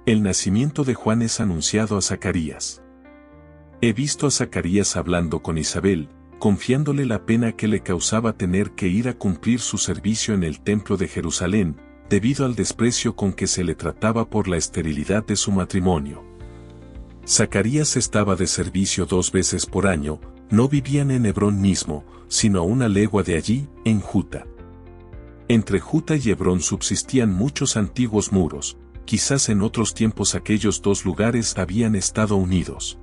El nacimiento de Juan es anunciado a Zacarías. He visto a Zacarías hablando con Isabel, confiándole la pena que le causaba tener que ir a cumplir su servicio en el templo de Jerusalén, debido al desprecio con que se le trataba por la esterilidad de su matrimonio. Zacarías estaba de servicio 2 veces por año, no vivían en Hebrón mismo, sino a una legua de allí, en Juta. Entre Juta y Hebrón subsistían muchos antiguos muros, quizás en otros tiempos aquellos 2 lugares habían estado unidos.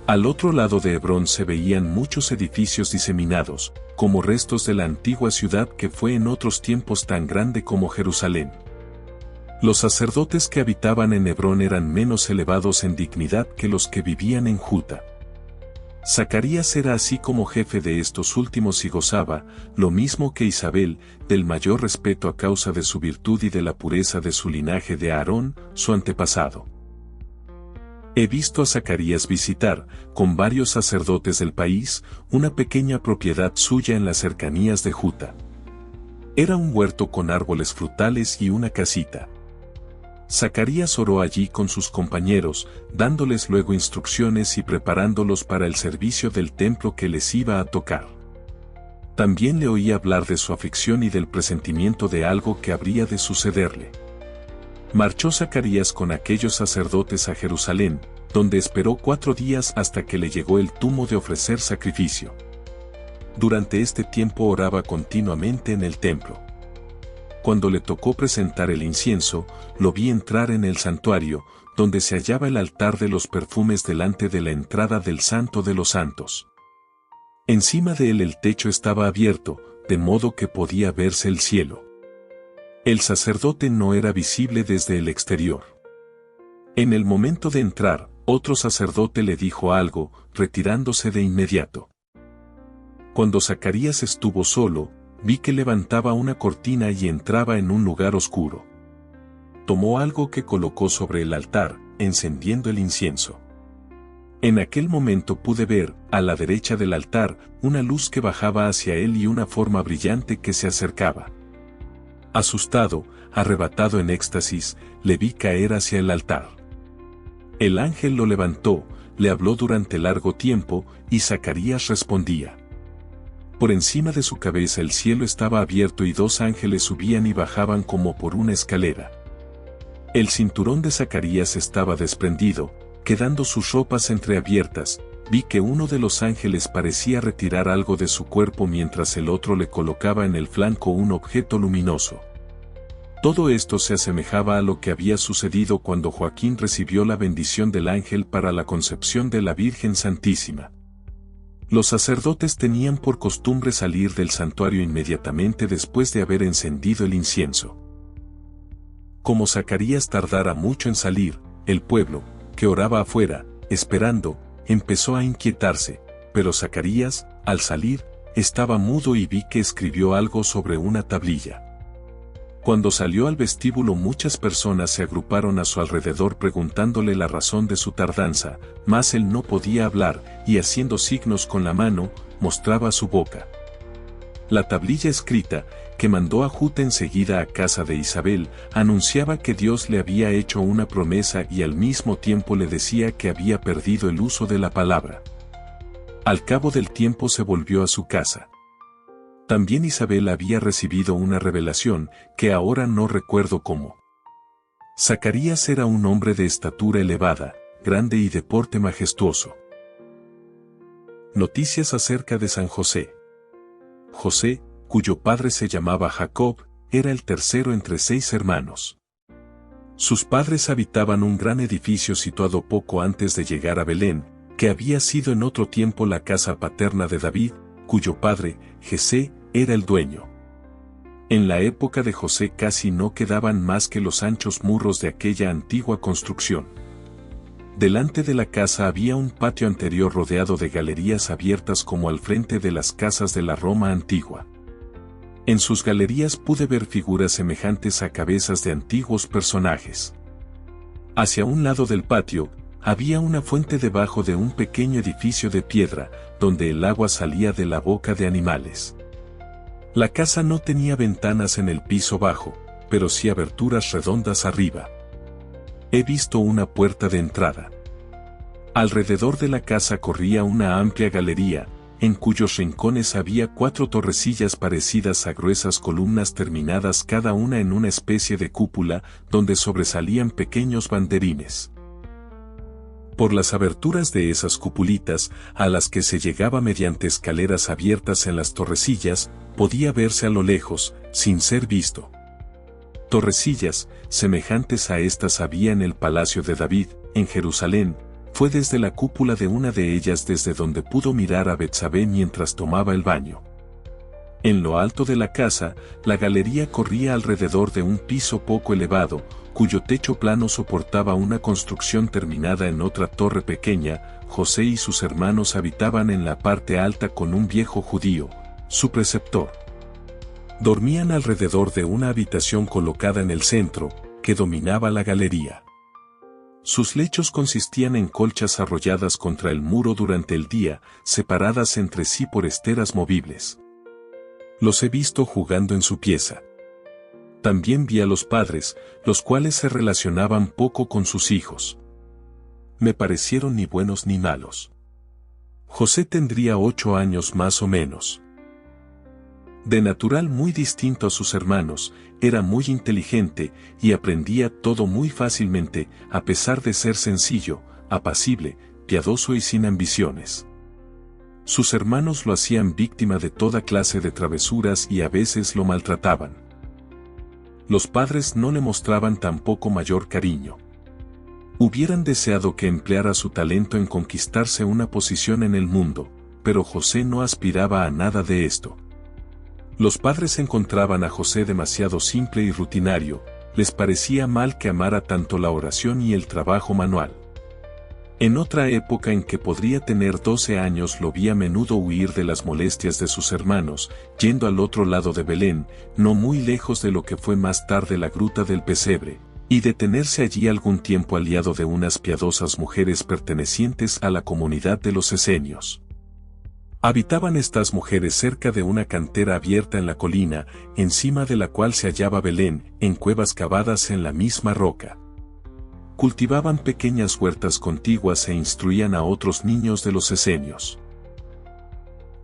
Al otro lado de Hebrón se veían muchos edificios diseminados, como restos de la antigua ciudad que fue en otros tiempos tan grande como Jerusalén. Los sacerdotes que habitaban en Hebrón eran menos elevados en dignidad que los que vivían en Juta. Zacarías era así como jefe de estos últimos y gozaba, lo mismo que Isabel, del mayor respeto a causa de su virtud y de la pureza de su linaje de Aarón, su antepasado. He visto a Zacarías visitar, con varios sacerdotes del país, una pequeña propiedad suya en las cercanías de Juta. Era un huerto con árboles frutales y una casita. Zacarías oró allí con sus compañeros, dándoles luego instrucciones y preparándolos para el servicio del templo que les iba a tocar. También le oí hablar de su aflicción y del presentimiento de algo que habría de sucederle. Marchó Zacarías con aquellos sacerdotes a Jerusalén, donde esperó 4 días hasta que le llegó el turno de ofrecer sacrificio. Durante este tiempo oraba continuamente en el templo. Cuando le tocó presentar el incienso, lo vi entrar en el santuario, donde se hallaba el altar de los perfumes delante de la entrada del Santo de los Santos. Encima de él el techo estaba abierto, de modo que podía verse el cielo. El sacerdote no era visible desde el exterior. En el momento de entrar, otro sacerdote le dijo algo, retirándose de inmediato. Cuando Zacarías estuvo solo, vi que levantaba una cortina y entraba en un lugar oscuro. Tomó algo que colocó sobre el altar, encendiendo el incienso. En aquel momento pude ver, a la derecha del altar, una luz que bajaba hacia él y una forma brillante que se acercaba. Asustado, arrebatado en éxtasis, le vi caer hacia el altar. El ángel lo levantó, le habló durante largo tiempo, y Zacarías respondía. Por encima de su cabeza el cielo estaba abierto y 2 ángeles subían y bajaban como por una escalera. El cinturón de Zacarías estaba desprendido, quedando sus ropas entreabiertas. Vi que uno de los ángeles parecía retirar algo de su cuerpo mientras el otro le colocaba en el flanco un objeto luminoso. Todo esto se asemejaba a lo que había sucedido cuando Joaquín recibió la bendición del ángel para la concepción de la Virgen Santísima. Los sacerdotes tenían por costumbre salir del santuario inmediatamente después de haber encendido el incienso. Como Zacarías tardara mucho en salir, el pueblo, que oraba afuera, esperando, empezó a inquietarse, pero Zacarías, al salir, estaba mudo y vi que escribió algo sobre una tablilla. Cuando salió al vestíbulo muchas personas se agruparon a su alrededor preguntándole la razón de su tardanza, mas él no podía hablar, y haciendo signos con la mano, mostraba su boca. La tablilla escrita, que mandó a Juta enseguida a casa de Isabel, anunciaba que Dios le había hecho una promesa y al mismo tiempo le decía que había perdido el uso de la palabra. Al cabo del tiempo se volvió a su casa. También Isabel había recibido una revelación, que ahora no recuerdo cómo. Zacarías era un hombre de estatura elevada, grande y de porte majestuoso. Noticias acerca de San José. José, cuyo padre se llamaba Jacob, era el tercero entre 6 hermanos. Sus padres habitaban un gran edificio situado poco antes de llegar a Belén, que había sido en otro tiempo la casa paterna de David, cuyo padre, Jesé, era el dueño. En la época de José casi no quedaban más que los anchos muros de aquella antigua construcción. Delante de la casa había un patio anterior rodeado de galerías abiertas como al frente de las casas de la Roma antigua. En sus galerías pude ver figuras semejantes a cabezas de antiguos personajes. Hacia un lado del patio, había una fuente debajo de un pequeño edificio de piedra, donde el agua salía de la boca de animales. La casa no tenía ventanas en el piso bajo, pero sí aberturas redondas arriba. He visto una puerta de entrada. Alrededor de la casa corría una amplia galería, en cuyos rincones había 4 torrecillas parecidas a gruesas columnas terminadas cada una en una especie de cúpula, donde sobresalían pequeños banderines. Por las aberturas de esas cupulitas, a las que se llegaba mediante escaleras abiertas en las torrecillas, podía verse a lo lejos, sin ser visto. Torrecillas, semejantes a estas había en el palacio de David, en Jerusalén. Fue desde la cúpula de una de ellas desde donde pudo mirar a Betsabé mientras tomaba el baño. En lo alto de la casa, la galería corría alrededor de un piso poco elevado, cuyo techo plano soportaba una construcción terminada en otra torre pequeña. José y sus hermanos habitaban en la parte alta con un viejo judío, su preceptor. Dormían alrededor de una habitación colocada en el centro, que dominaba la galería. Sus lechos consistían en colchas arrolladas contra el muro durante el día, separadas entre sí por esteras movibles. Los he visto jugando en su pieza. También vi a los padres, los cuales se relacionaban poco con sus hijos. Me parecieron ni buenos ni malos. José tendría 8 años más o menos. De natural muy distinto a sus hermanos, era muy inteligente y aprendía todo muy fácilmente, a pesar de ser sencillo, apacible, piadoso y sin ambiciones. Sus hermanos lo hacían víctima de toda clase de travesuras y a veces lo maltrataban. Los padres no le mostraban tampoco mayor cariño. Hubieran deseado que empleara su talento en conquistarse una posición en el mundo, pero José no aspiraba a nada de esto. Los padres encontraban a José demasiado simple y rutinario, les parecía mal que amara tanto la oración y el trabajo manual. En otra época en que podría tener 12 años lo vi a menudo huir de las molestias de sus hermanos, yendo al otro lado de Belén, no muy lejos de lo que fue más tarde la gruta del pesebre, y detenerse allí algún tiempo aliado de unas piadosas mujeres pertenecientes a la comunidad de los esenios. Habitaban estas mujeres cerca de una cantera abierta en la colina, encima de la cual se hallaba Belén, en cuevas cavadas en la misma roca. Cultivaban pequeñas huertas contiguas e instruían a otros niños de los esenios.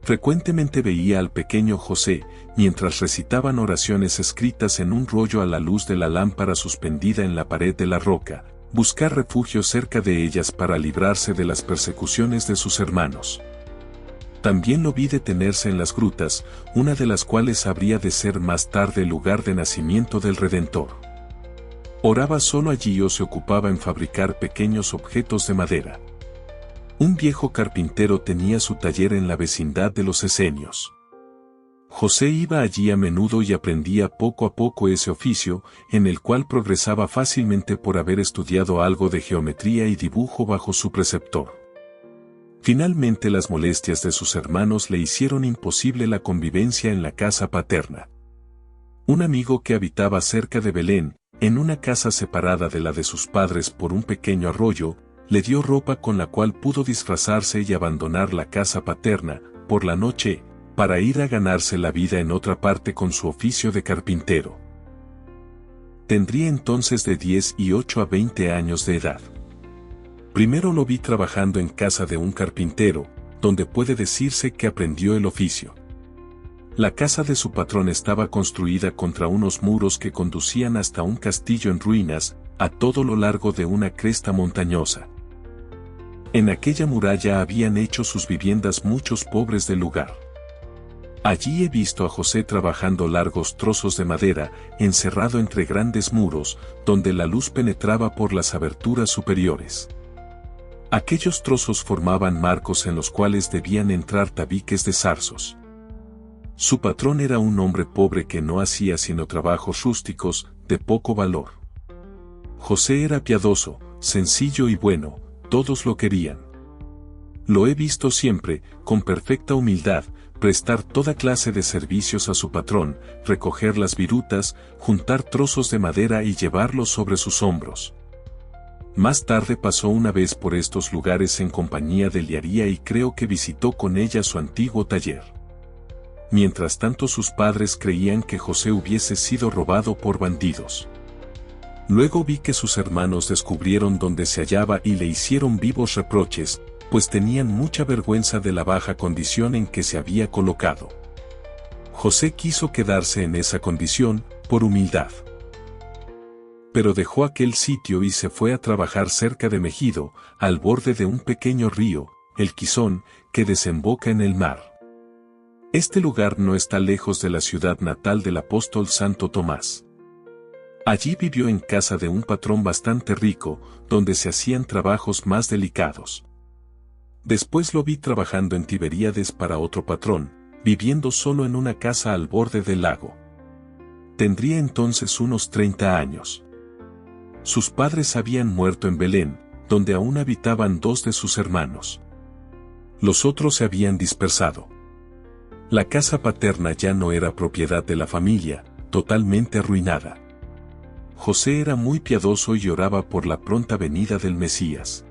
Frecuentemente veía al pequeño José, mientras recitaban oraciones escritas en un rollo a la luz de la lámpara suspendida en la pared de la roca, buscar refugio cerca de ellas para librarse de las persecuciones de sus hermanos. También lo vi detenerse en las grutas, una de las cuales habría de ser más tarde el lugar de nacimiento del Redentor. Oraba solo allí o se ocupaba en fabricar pequeños objetos de madera. Un viejo carpintero tenía su taller en la vecindad de los esenios. José iba allí a menudo y aprendía poco a poco ese oficio, en el cual progresaba fácilmente por haber estudiado algo de geometría y dibujo bajo su preceptor. Finalmente las molestias de sus hermanos le hicieron imposible la convivencia en la casa paterna. Un amigo que habitaba cerca de Belén, en una casa separada de la de sus padres por un pequeño arroyo, le dio ropa con la cual pudo disfrazarse y abandonar la casa paterna, por la noche, para ir a ganarse la vida en otra parte con su oficio de carpintero. Tendría entonces de 18 a 20 años de edad. Primero lo vi trabajando en casa de un carpintero, donde puede decirse que aprendió el oficio. La casa de su patrón estaba construida contra unos muros que conducían hasta un castillo en ruinas, a todo lo largo de una cresta montañosa. En aquella muralla habían hecho sus viviendas muchos pobres del lugar. Allí he visto a José trabajando largos trozos de madera, encerrado entre grandes muros, donde la luz penetraba por las aberturas superiores. Aquellos trozos formaban marcos en los cuales debían entrar tabiques de zarzos. Su patrón era un hombre pobre que no hacía sino trabajos rústicos, de poco valor. José era piadoso, sencillo y bueno, todos lo querían. Lo he visto siempre, con perfecta humildad, prestar toda clase de servicios a su patrón, recoger las virutas, juntar trozos de madera y llevarlos sobre sus hombros. Más tarde pasó una vez por estos lugares en compañía de Liaría y creo que visitó con ella su antiguo taller. Mientras tanto sus padres creían que José hubiese sido robado por bandidos. Luego vi que sus hermanos descubrieron dónde se hallaba y le hicieron vivos reproches, pues tenían mucha vergüenza de la baja condición en que se había colocado. José quiso quedarse en esa condición, por humildad. Pero dejó aquel sitio y se fue a trabajar cerca de Megido, al borde de un pequeño río, el Quizón, que desemboca en el mar. Este lugar no está lejos de la ciudad natal del apóstol Santo Tomás. Allí vivió en casa de un patrón bastante rico, donde se hacían trabajos más delicados. Después lo vi trabajando en Tiberíades para otro patrón, viviendo solo en una casa al borde del lago. Tendría entonces unos 30 años. Sus padres habían muerto en Belén, donde aún habitaban 2 de sus hermanos. Los otros se habían dispersado. La casa paterna ya no era propiedad de la familia, totalmente arruinada. José era muy piadoso y oraba por la pronta venida del Mesías.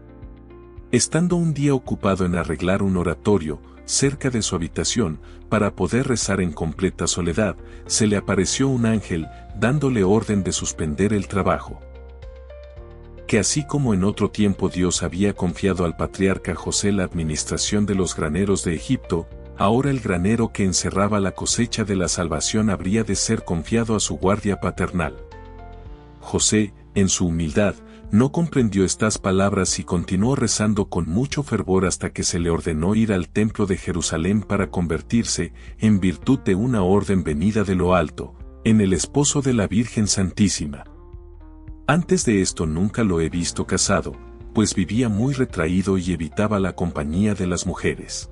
Estando un día ocupado en arreglar un oratorio, cerca de su habitación, para poder rezar en completa soledad, se le apareció un ángel, dándole orden de suspender el trabajo. Que así como en otro tiempo Dios había confiado al patriarca José la administración de los graneros de Egipto, ahora el granero que encerraba la cosecha de la salvación habría de ser confiado a su guardia paternal. José, en su humildad, no comprendió estas palabras y continuó rezando con mucho fervor hasta que se le ordenó ir al templo de Jerusalén para convertirse, en virtud de una orden venida de lo alto, en el esposo de la Virgen Santísima. Antes de esto nunca lo he visto casado, pues vivía muy retraído y evitaba la compañía de las mujeres.